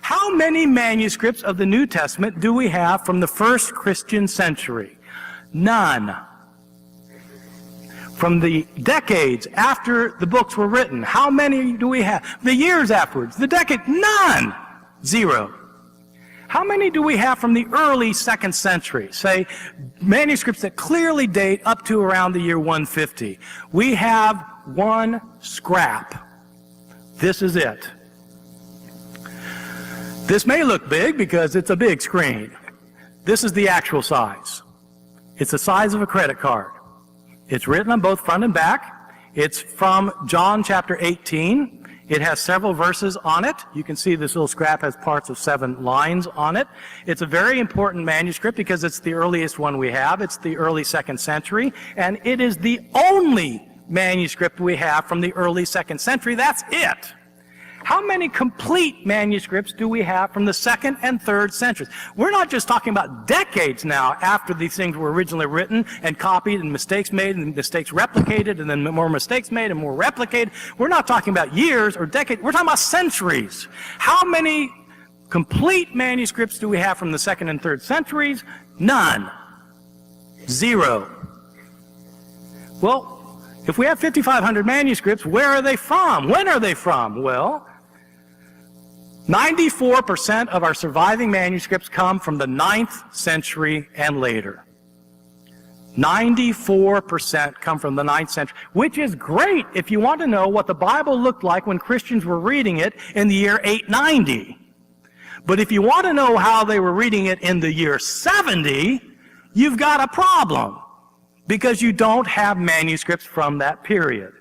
How many manuscripts of the New Testament do we have from the first Christian century? None. From the decades after the books were written, how many do we have? The years afterwards, the decade, none. 0. How many do we have from the early 2nd century? Say, manuscripts that clearly date up to around the year 150. We have 1 scrap. This is it. This may look big because it's a big screen. This is the actual size. It's the size of a credit card. It's written on both front and back. It's from John chapter 18. It has several verses on it. You can see this little scrap has parts of 7 lines on it. It's a very important manuscript because it's the earliest one we have. It's the early 2nd century, and it is the only manuscript we have from the early 2nd century. That's it. How many complete manuscripts do we have from the 2nd and 3rd centuries? We're not just talking about decades now after these things were originally written and copied and mistakes made and mistakes replicated and then more mistakes made and more replicated. We're not talking about years or decades. We're talking about centuries. How many complete manuscripts do we have from the 2nd and 3rd centuries? None. 0. Well, if we have 5,500 manuscripts, where are they from? When are they from? Well, 94% of our surviving manuscripts come from the 9th century and later. 94% come from the 9th century, which is great if you want to know what the Bible looked like when Christians were reading it in the year 890. But if you want to know how they were reading it in the year 70, you've got a problem, because you don't have manuscripts from that period.